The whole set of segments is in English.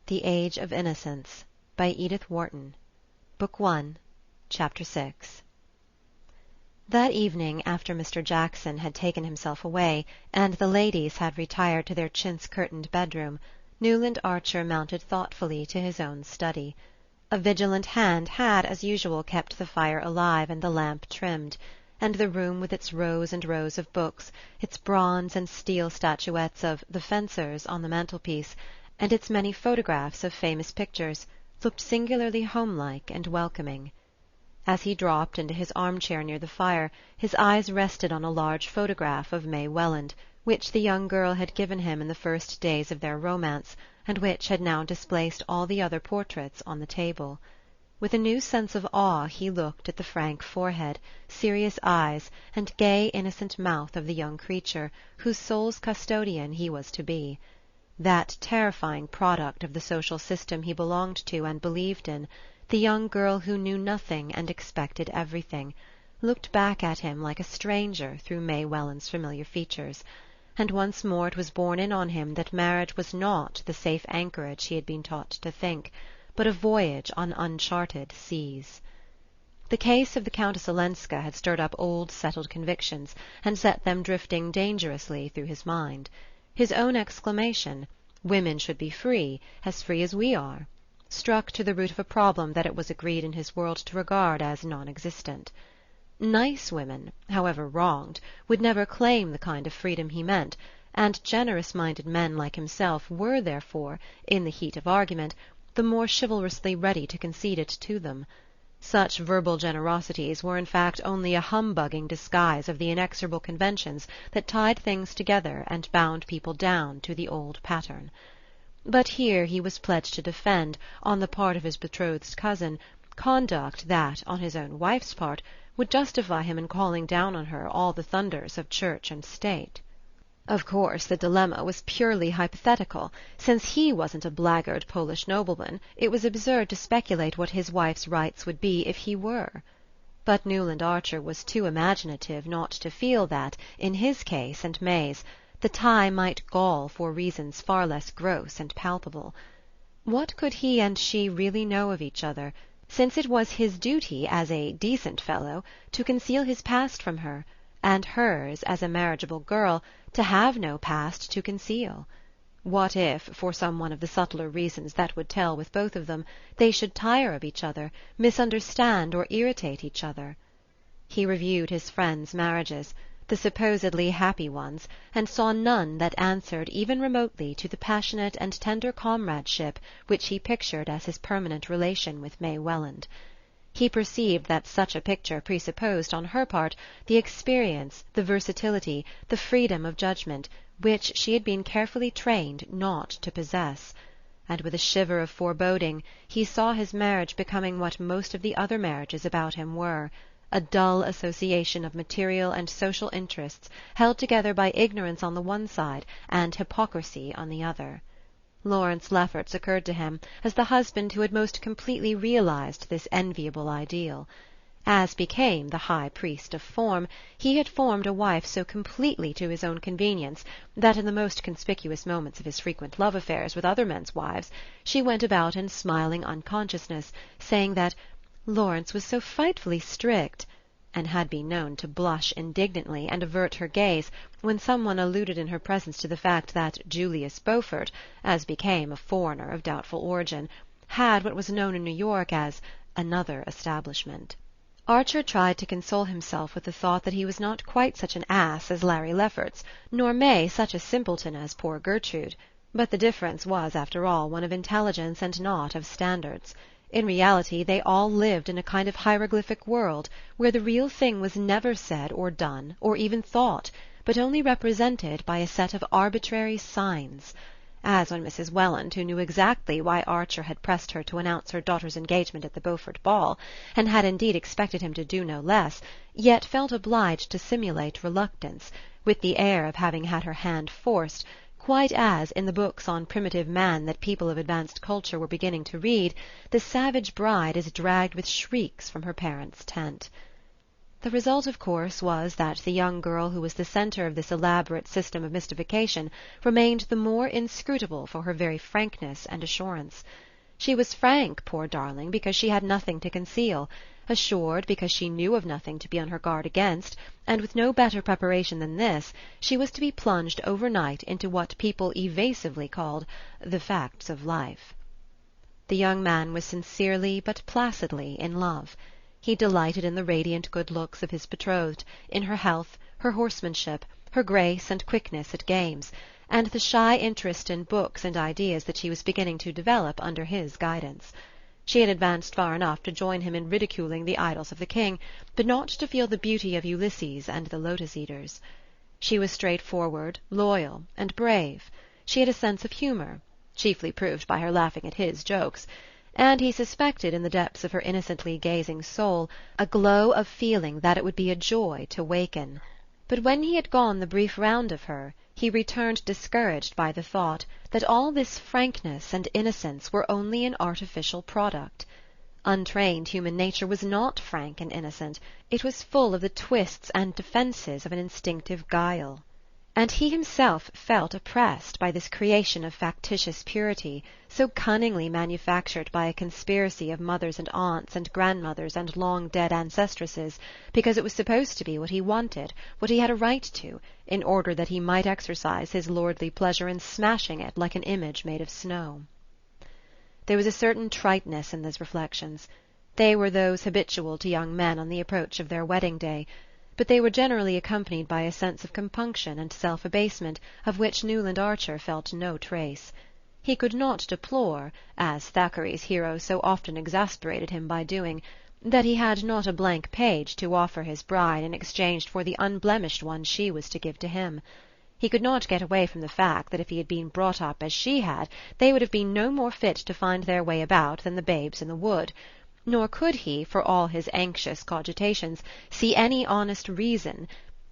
The Age of Innocence by Edith Wharton. Book 1, Chapter 6. That evening, after Mr. Jackson had taken himself away, and the ladies had retired to their chintz-curtained bedroom, Newland Archer mounted thoughtfully to his own study. A vigilant hand had, as usual, kept the fire alive and the lamp trimmed, and the room with its rows and rows of books, its bronze and steel statuettes of "The Fencers" on the mantelpiece, and its many photographs of famous pictures, looked singularly homelike and welcoming. As he dropped into his armchair near the fire, his eyes rested on a large photograph of May Welland, which the young girl had given him in the first days of their romance, and which had now displaced all the other portraits on the table. With a new sense of awe he looked at the frank forehead, serious eyes, and gay innocent mouth of the young creature whose soul's custodian he was to be. That terrifying product of the social system he belonged to and believed in, the young girl who knew nothing and expected everything, looked back at him like a stranger through May Welland's familiar features, and once more it was borne in on him that marriage was not the safe anchorage he had been taught to think, but a voyage on uncharted seas. The case of the Countess Olenska had stirred up old settled convictions and set them drifting dangerously through his mind. His own exclamation, "Women should be free as we are," struck to the root of a problem that it was agreed in his world to regard as non-existent. Nice women, however wronged, would never claim the kind of freedom he meant, and generous-minded men like himself were therefore, in the heat of argument, the more chivalrously ready to concede it to them. Such verbal generosities were in fact only a humbugging disguise of the inexorable conventions that tied things together and bound people down to the old pattern. But here he was pledged to defend, on the part of his betrothed's cousin, conduct that, on his own wife's part, would justify him in calling down on her all the thunders of church and state. Of course the dilemma was purely hypothetical. Since he wasn't a blackguard Polish nobleman, it was absurd to speculate what his wife's rights would be if he were. But Newland Archer was too imaginative not to feel that, in his case and May's, the tie might gall for reasons far less gross and palpable. What could he and she really know of each other, since it was his duty, as a decent fellow, to conceal his past from her, and hers, as a marriageable girl, to have no past to conceal? What if, for some one of the subtler reasons that would tell with both of them, they should tire of each other, misunderstand or irritate each other? He reviewed his friends' marriages, the supposedly happy ones, and saw none that answered even remotely to the passionate and tender comradeship which he pictured as his permanent relation with May Welland. He perceived that such a picture presupposed on her part the experience, the versatility, the freedom of judgment, which she had been carefully trained not to possess, and with a shiver of foreboding he saw his marriage becoming what most of the other marriages about him were, a dull association of material and social interests held together by ignorance on the one side and hypocrisy on the other. Lawrence Lefferts occurred to him as the husband who had most completely realized this enviable ideal. As became the high priest of form, he had formed a wife so completely to his own convenience that in the most conspicuous moments of his frequent love affairs with other men's wives she went about in smiling unconsciousness, saying that Lawrence was so frightfully strict, and had been known to blush indignantly and avert her gaze when some one alluded in her presence to the fact that Julius Beaufort, as became a foreigner of doubtful origin, had what was known in New York as another establishment. Archer tried to console himself with the thought that he was not quite such an ass as Larry Lefferts, nor May such a simpleton as poor Gertrude, but the difference was, after all, one of intelligence and not of standards. In reality they all lived in a kind of hieroglyphic world where the real thing was never said or done or even thought, but only represented by a set of arbitrary signs, as when Mrs. Welland, who knew exactly why Archer had pressed her to announce her daughter's engagement at the Beaufort ball, and had indeed expected him to do no less, yet felt obliged to simulate reluctance, with the air of having had her hand forced, quite as, in the books on primitive man that people of advanced culture were beginning to read, the savage bride is dragged with shrieks from her parents' tent. The result, of course, was that the young girl who was the centre of this elaborate system of mystification remained the more inscrutable for her very frankness and assurance. She was frank, poor darling, because she had nothing to conceal, assured because she knew of nothing to be on her guard against, and with no better preparation than this, she was to be plunged overnight into what people evasively called the facts of life. The young man was sincerely but placidly in love. He delighted in the radiant good looks of his betrothed, in her health, her horsemanship, her grace and quickness at games, and the shy interest in books and ideas that she was beginning to develop under his guidance. She had advanced far enough to join him in ridiculing the idols of the king, but not to feel the beauty of Ulysses and the lotus-eaters. She was straightforward, loyal, and brave. She had a sense of humour, chiefly proved by her laughing at his jokes, and he suspected in the depths of her innocently gazing soul a glow of feeling that it would be a joy to waken. But when he had gone the brief round of her, he returned discouraged by the thought that all this frankness and innocence were only an artificial product. Untrained human nature was not frank and innocent. It was full of the twists and defences of an instinctive guile. And he himself felt oppressed by this creation of factitious purity, so cunningly manufactured by a conspiracy of mothers and aunts and grandmothers and long-dead ancestresses, because it was supposed to be what he wanted, what he had a right to, in order that he might exercise his lordly pleasure in smashing it like an image made of snow. There was a certain triteness in these reflections. They were those habitual to young men on the approach of their wedding-day, but they were generally accompanied by a sense of compunction and self-abasement of which Newland Archer felt no trace. He could not deplore, as Thackeray's hero so often exasperated him by doing, that he had not a blank page to offer his bride in exchange for the unblemished one she was to give to him. He could not get away from the fact that if he had been brought up as she had, they would have been no more fit to find their way about than the babes in the wood. Nor could he, for all his anxious cogitations, see any honest reason,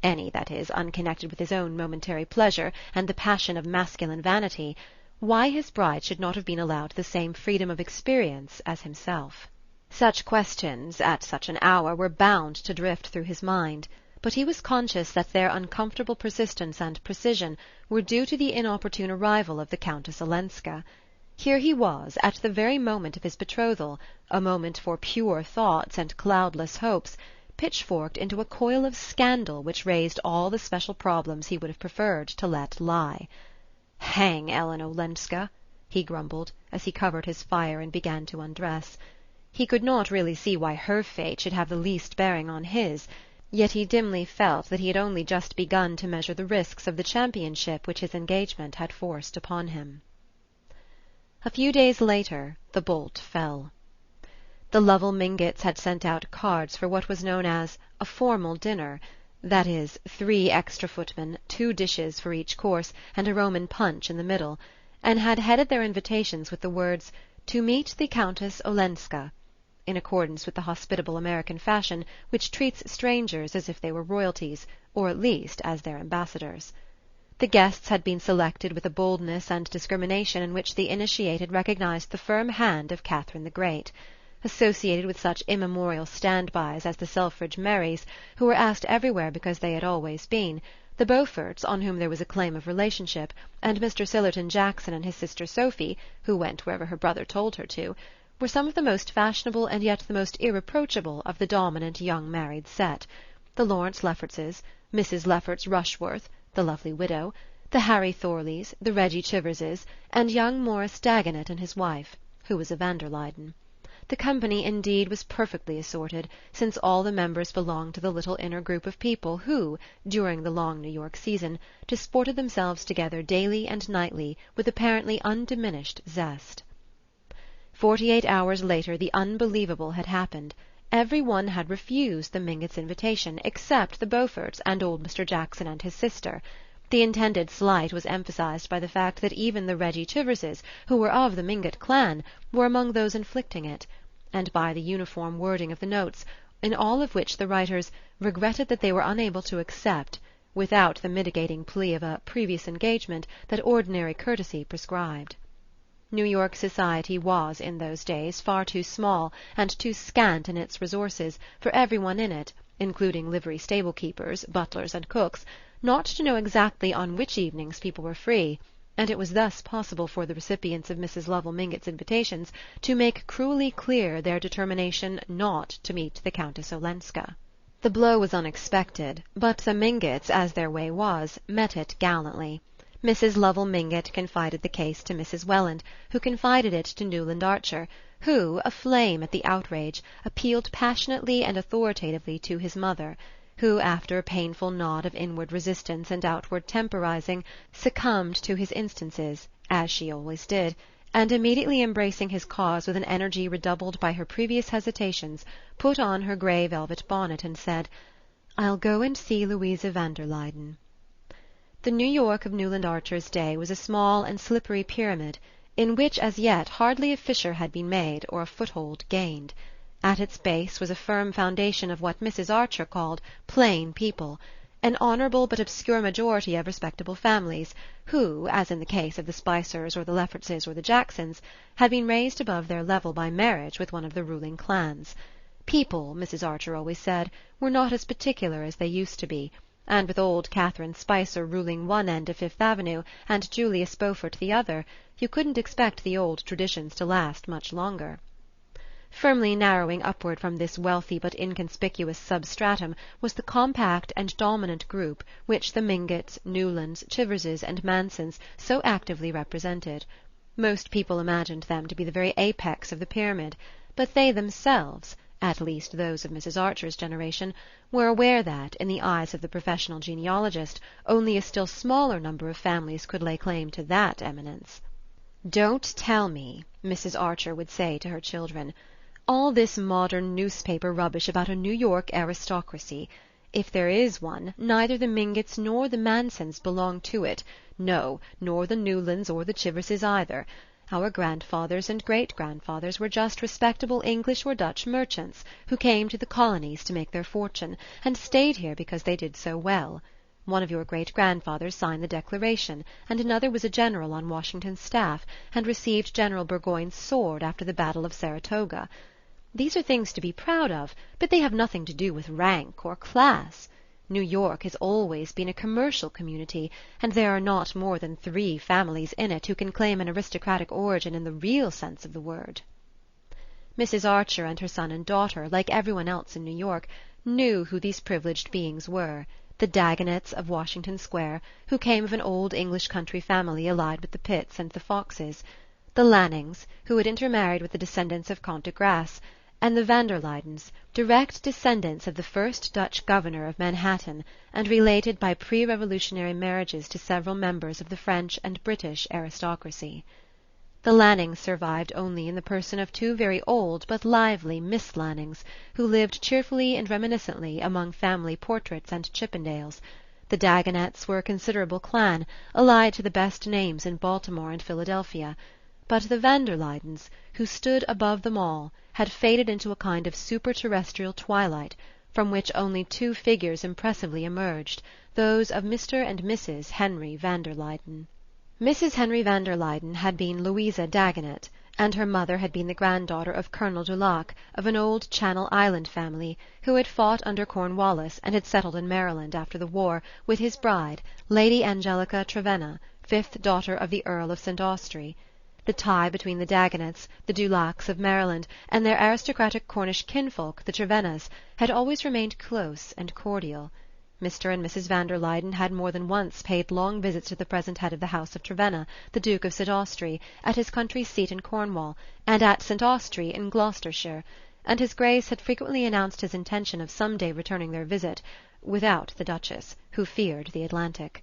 any, that is, unconnected with his own momentary pleasure and the passion of masculine vanity, why his bride should not have been allowed the same freedom of experience as himself. Such questions, at such an hour, were bound to drift through his mind, but he was conscious that their uncomfortable persistence and precision were due to the inopportune arrival of the Countess Olenska. Here he was, at the very moment of his betrothal, a moment for pure thoughts and cloudless hopes, pitchforked into a coil of scandal which raised all the special problems he would have preferred to let lie. "Hang Ellen Olenska!" he grumbled, as he covered his fire and began to undress. He could not really see why her fate should have the least bearing on his, yet he dimly felt that he had only just begun to measure the risks of the championship which his engagement had forced upon him. A few days later the bolt fell. The Lovell Mingotts had sent out cards for what was known as a formal dinner, that is, 3 extra footmen, 2 dishes for each course, and a Roman punch in the middle, and had headed their invitations with the words, "To meet the Countess Olenska," in accordance with the hospitable American fashion which treats strangers as if they were royalties, or at least as their ambassadors. The guests had been selected with a boldness and discrimination in which the initiated recognized the firm hand of Catherine the Great. Associated with such immemorial stand-bys as the Selfridge Marys, who were asked everywhere because they had always been, the Beauforts, on whom there was a claim of relationship, and Mr. Sillerton Jackson and his sister Sophie, who went wherever her brother told her to, were some of the most fashionable and yet the most irreproachable of the dominant young married set. The Lawrence Leffertses, Mrs. Lefferts Rushworth, the lovely widow, the Harry Thorleys, the Reggie Chiverses, and young Morris Dagonet and his wife, who was a van der Luyden. The company, indeed, was perfectly assorted, since all the members belonged to the little inner group of people who, during the long New York season, disported themselves together daily and nightly with apparently undiminished zest. 48 hours later the unbelievable had happened. Every one had refused the Mingotts' invitation, except the Beauforts and old Mr. Jackson and his sister. The intended slight was emphasized by the fact that even the Reggie Chiverses, who were of the Mingott clan, were among those inflicting it, and by the uniform wording of the notes, in all of which the writers regretted that they were unable to accept, without the mitigating plea of a previous engagement that ordinary courtesy prescribed. New York society was, in those days, far too small and too scant in its resources for every one in it, including livery stable-keepers, butlers, and cooks, not to know exactly on which evenings people were free, and it was thus possible for the recipients of Mrs. Lovell Mingott's invitations to make cruelly clear their determination not to meet the Countess Olenska. The blow was unexpected, but the Mingotts, as their way was, met it gallantly. Mrs. Lovell Mingott confided the case to Mrs. Welland, who confided it to Newland Archer, who, aflame at the outrage, appealed passionately and authoritatively to his mother, who, after a painful nod of inward resistance and outward temporizing, succumbed to his instances, as she always did, and immediately embracing his cause with an energy redoubled by her previous hesitations, put on her grey velvet bonnet and said, "I'll go and see Louisa van der Luyden." The New York of Newland Archer's day was a small and slippery pyramid, in which as yet hardly a fissure had been made or a foothold gained. At its base was a firm foundation of what Mrs. Archer called plain people, an honourable but obscure majority of respectable families, who, as in the case of the Spicers or the Leffertses or the Jacksons, had been raised above their level by marriage with one of the ruling clans. People, Mrs. Archer always said, were not as particular as they used to be, and with old Catherine Spicer ruling one end of Fifth Avenue and Julius Beaufort the other, you couldn't expect the old traditions to last much longer. Firmly narrowing upward from this wealthy but inconspicuous substratum was the compact and dominant group which the Mingotts, Newlands, Chiverses, and Mansons so actively represented. Most people imagined them to be the very apex of the pyramid, but they themselves, at least those of Mrs. Archer's generation, were aware that, in the eyes of the professional genealogist, only a still smaller number of families could lay claim to that eminence. "Don't tell me," Mrs. Archer would say to her children, "all this modern newspaper rubbish about a New York aristocracy. If there is one, neither the Mingotts nor the Mansons belong to it, no, nor the Newlands or the Chiverses either. Our grandfathers and great-grandfathers were just respectable English or Dutch merchants who came to the colonies to make their fortune, and stayed here because they did so well. One of your great-grandfathers signed the Declaration, and another was a general on Washington's staff, and received General Burgoyne's sword after the Battle of Saratoga. These are things to be proud of, but they have nothing to do with rank or class. New York has always been a commercial community, and there are not more than 3 families in it who can claim an aristocratic origin in the real sense of the word." Mrs. Archer and her son and daughter, like everyone else in New York, knew who these privileged beings were, the Dagonets of Washington Square, who came of an old English country family allied with the Pitts and the Foxes, the Lannings, who had intermarried with the descendants of Comte de Grasse, and the van der Luydens, direct descendants of the first Dutch governor of Manhattan, and related by pre-revolutionary marriages to several members of the French and British aristocracy. The Lannings survived only in the person of 2 very old but lively Miss Lannings, who lived cheerfully and reminiscently among family portraits and Chippendales. The Dagonets were a considerable clan, allied to the best names in Baltimore and Philadelphia, but the van der Luydens, who stood above them all, had faded into a kind of super-terrestrial twilight, from which only 2 figures impressively emerged, those of Mr. and Mrs. Henry van der Luyden. Mrs. Henry van der Luyden had been Louisa Dagonet, and her mother had been the granddaughter of Colonel Dulac, of an old Channel Island family, who had fought under Cornwallis and had settled in Maryland after the war, with his bride, Lady Angelica Trevenna, 5th daughter of the Earl of St. Austrey. The tie between the Dagonets, the Dulacs of Maryland, and their aristocratic Cornish kinfolk, the Trevennas, had always remained close and cordial. Mr. and Mrs. van der Luyden had more than once paid long visits to the present head of the house of Trevenna, the Duke of St. Austrey, at his country seat in Cornwall, and at St. Austrey in Gloucestershire, and his Grace had frequently announced his intention of some day returning their visit, without the Duchess, who feared the Atlantic.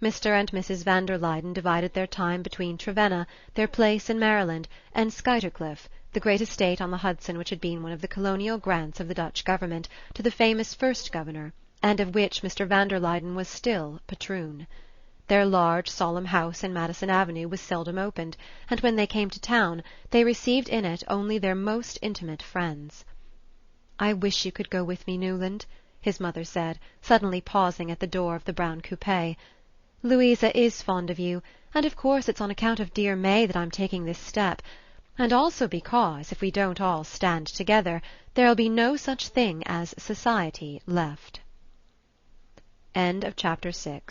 Mr. and Mrs. van der Luyden divided their time between Trevenna, their place in Maryland, and Skuytercliff, the great estate on the Hudson which had been one of the colonial grants of the Dutch government to the famous first governor, and of which Mr. van der Luyden was still patroon. Their large, solemn house in Madison Avenue was seldom opened, and when they came to town, they received in it only their most intimate friends. "I wish you could go with me, Newland," his mother said, suddenly pausing at the door of the brown coupe. "Louisa is fond of you, and of course it's on account of dear May that I'm taking this step. And also because, if we don't all stand together, there'll be no such thing as society left. Chapter 7